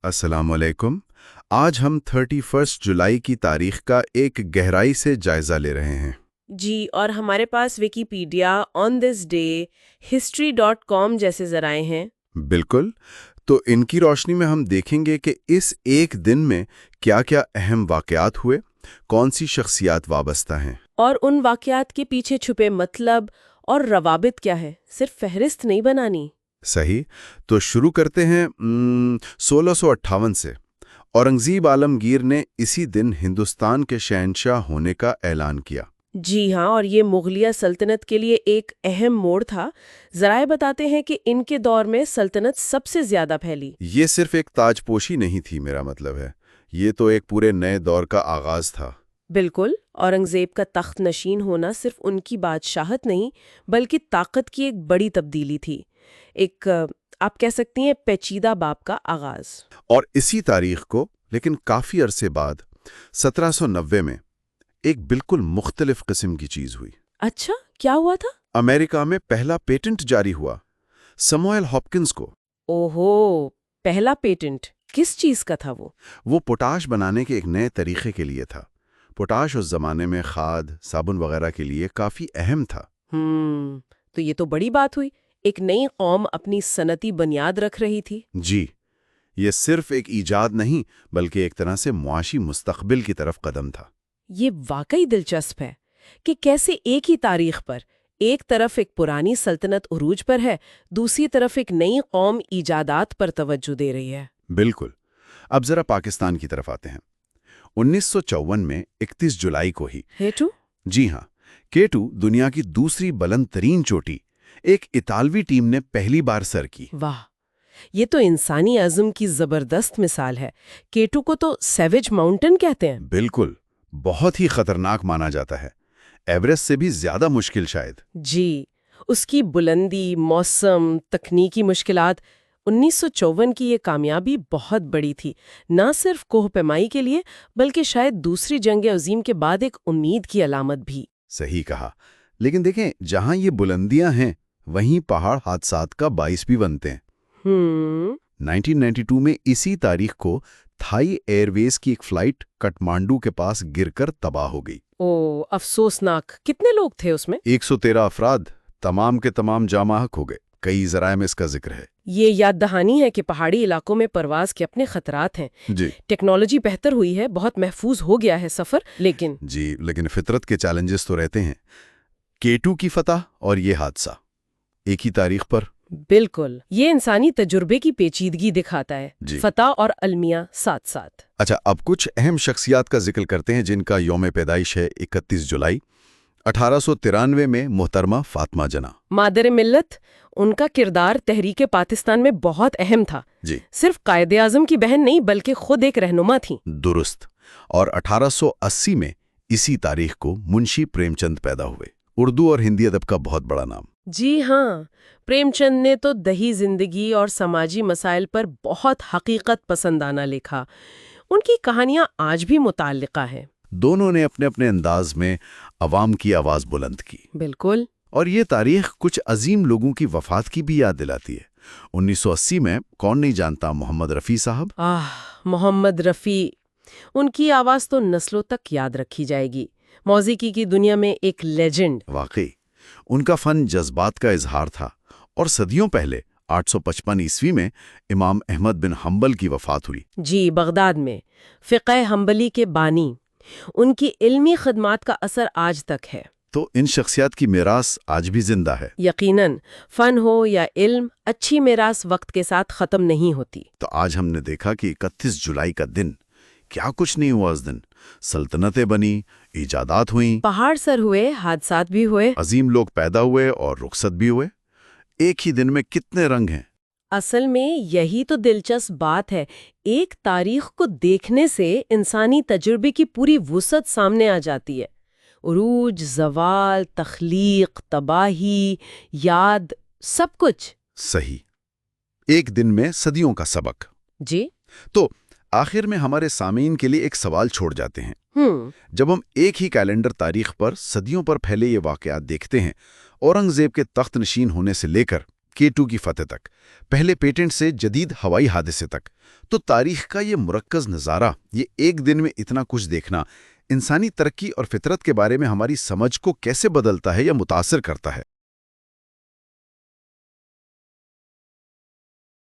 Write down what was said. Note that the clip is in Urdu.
السلام علیکم۔ آج ہم 31 جولائی کی تاریخ کا ایک گہرائی سے جائزہ لے رہے ہیں۔ جی، اور ہمارے پاس Wikipedia, on this day, history.com جیسے ذرائع ہیں۔ بالکل، تو ان کی روشنی میں ہم دیکھیں گے کہ اس ایک دن میں کیا کیا اہم واقعات ہوئے، کون سی شخصیات وابستہ ہیں، اور ان واقعات کے پیچھے چھپے مطلب اور روابط کیا ہے، صرف فہرست نہیں بنانی۔ صحیح۔ تو شروع کرتے ہیں 1658 سے۔ اورنگزیب عالمگیر نے اسی دن ہندوستان کے شہنشاہ ہونے کا اعلان کیا۔ جی ہاں، اور یہ مغلیہ سلطنت کے لیے ایک اہم موڑ تھا۔ ذرائع بتاتے ہیں کہ ان کے دور میں سلطنت سب سے زیادہ پھیلی۔ یہ صرف ایک تاج پوشی نہیں تھی، میرا مطلب ہے یہ تو ایک پورے نئے دور کا آغاز تھا۔ بالکل، اورنگزیب کا تخت نشین ہونا صرف ان کی بادشاہت نہیں بلکہ طاقت کی ایک بڑی تبدیلی تھی، ایک آپ کہہ سکتی ہیں پیچیدہ باب کا آغاز۔ اور اسی تاریخ کو لیکن کافی عرصے بعد 1790 میں ایک بالکل مختلف قسم کی چیز ہوئی۔ اچھا، کیا ہوا تھا؟ امریکہ میں پہلا پیٹنٹ جاری ہوا سموئل ہاپکنز کو۔ اوہو، پہلا پیٹنٹ کس چیز کا تھا وہ؟ وہ پوٹاش بنانے کے ایک نئے طریقے کے لیے تھا۔ پوٹاش اس زمانے میں کھاد، صابن وغیرہ کے لیے کافی اہم تھا۔ تو یہ تو بڑی بات ہوئی، ایک نئی قوم اپنی صنعتی بنیاد رکھ رہی تھی۔ جی، یہ صرف ایک ایجاد نہیں بلکہ ایک طرح سے معاشی مستقبل کی طرف قدم تھا۔ یہ واقعی دلچسپ ہے کہ کیسے ایک ہی تاریخ پر ایک طرف ایک پرانی سلطنت عروج پر ہے، دوسری طرف ایک نئی قوم ایجادات پر توجہ دے رہی ہے۔ بالکل۔ اب ذرا پاکستان کی طرف آتے ہیں۔ 1954 میں 31 جولائی کو ہی ہیٹو؟ جی ہاں، K2 دنیا کی دوسری بلند ترین چوٹی ایک اطالوی ٹیم نے پہلی بار سر کی۔ واہ، یہ تو انسانی عزم کی زبردست مثال ہے۔ K2 کو تو سیویج ماؤنٹن کہتے ہیں۔ بالکل، بہت ہی خطرناک مانا جاتا ہے، ایوریسٹ سے بھی زیادہ مشکل شاید۔ جی، اس کی بلندی، موسم، تکنیکی مشکلات، 1954 کی یہ کامیابی بہت بڑی تھی، نہ صرف کوہ پیمائی کے لیے بلکہ شاید دوسری جنگ عظیم کے بعد ایک امید کی علامت بھی۔ صحیح کہا، لیکن دیکھیں جہاں یہ بلندیاں ہیں وہیں پہاڑ حادثات کا باعث بھی بنتے ہیں۔ 1992 میں اسی تاریخ کو تھائی ایئر ویز کی ایک فلائٹ کٹمانڈو کے پاس گر کر تباہ ہو گئی۔ او افسوسناک، کتنے لوگ تھے اس میں؟ 113 افراد، تمام کے تمام جاں بحق ہو گئے۔ کئی ذرائع میں اس کا ذکر ہے۔ یہ یاد دہانی ہے کہ پہاڑی علاقوں میں پرواز کے اپنے خطرات ہیں۔ جی ٹیکنالوجی بہتر ہوئی ہے، بہت محفوظ ہو گیا ہے سفر، لیکن فطرت کے چیلنجز تو رہتے ہیں۔ K2 کی فتح اور یہ حادثہ ایک ہی تاریخ پر۔ بالکل، یہ انسانی تجربے کی پیچیدگی دکھاتا ہے۔ جی، فتح اور المیہ ساتھ ساتھ۔ اچھا، اب کچھ اہم شخصیات کا ذکر کرتے ہیں جن کا یوم پیدائش ہے 31 جولائی۔ 1893 میں محترمہ فاطمہ جناح، مادر ملت، ان کا کردار تحریک پاکستان میں بہت اہم تھا۔ جی صرف قائد اعظم کی بہن نہیں بلکہ خود ایک رہنما تھیں۔ درست۔ اور 1880 میں اسی تاریخ کو منشی پریم چند پیدا ہوئے، اردو اور ہندی ادب کا بہت بڑا نام۔ جی ہاں، پریم چند نے تو دہی زندگی اور سماجی مسائل پر بہت حقیقت پسندانہ لکھا۔ ان کی کہانیاں آج بھی متعلقہ ہیں۔ دونوں نے اپنے اپنے انداز میں عوام کی آواز بلند کی۔ بالکل۔ اور یہ تاریخ کچھ عظیم لوگوں کی وفات کی بھی یاد دلاتی ہے۔ 1980 میں کون نہیں جانتا محمد رفیع صاحب؟ محمد رفیع، ان کی آواز تو نسلوں تک یاد رکھی جائے گی۔ موسیقی کی دنیا میں ایک لیجنڈ۔ واقعی، ان کا فن جذبات کا اظہار تھا۔ اور صدیوں پہلے 855 عیسوی میں امام احمد بن حنبل کی وفات ہوئی۔ جی، بغداد میں فقہ حنبلی کے بانی۔ ان کی علمی خدمات کا اثر آج تک ہے۔ تو ان شخصیات کی میراث آج بھی زندہ ہے۔ یقیناً، فن ہو یا علم، اچھی میراث وقت کے ساتھ ختم نہیں ہوتی۔ تو آج ہم نے دیکھا کہ 31 جولائی کا دن کیا کچھ نہیں ہوا۔ اس دن سلطنتیں بنی، ایجادات ہوئیں، پہاڑ سر ہوئے، حادثات بھی ہوئے، عظیم لوگ پیدا ہوئے اور رخصت بھی ہوئے۔ ایک ہی دن میں کتنے رنگ ہیں۔ اصل میں یہی تو دلچسپ بات ہے، ایک تاریخ کو دیکھنے سے انسانی تجربے کی پوری وسعت سامنے آ جاتی ہے۔ عروج، زوال، تخلیق، تباہی، یاد، سب کچھ۔ صحیح، ایک دن میں صدیوں کا سبق۔ جی، تو آخر میں ہمارے سامعین کے لیے ایک سوال چھوڑ جاتے ہیں۔ جب ہم ایک ہی کیلنڈر تاریخ پر صدیوں پر پھیلے یہ واقعات دیکھتے ہیں، اورنگزیب کے تخت نشین ہونے سے لے کر K2 کی فتح تک، پہلے پیٹنٹ سے جدید ہوائی حادثے تک، تو تاریخ کا یہ مرکز نظارہ، یہ ایک دن میں اتنا کچھ دیکھنا، انسانی ترقی اور فطرت کے بارے میں ہماری سمجھ کو کیسے بدلتا ہے یا متاثر کرتا ہے؟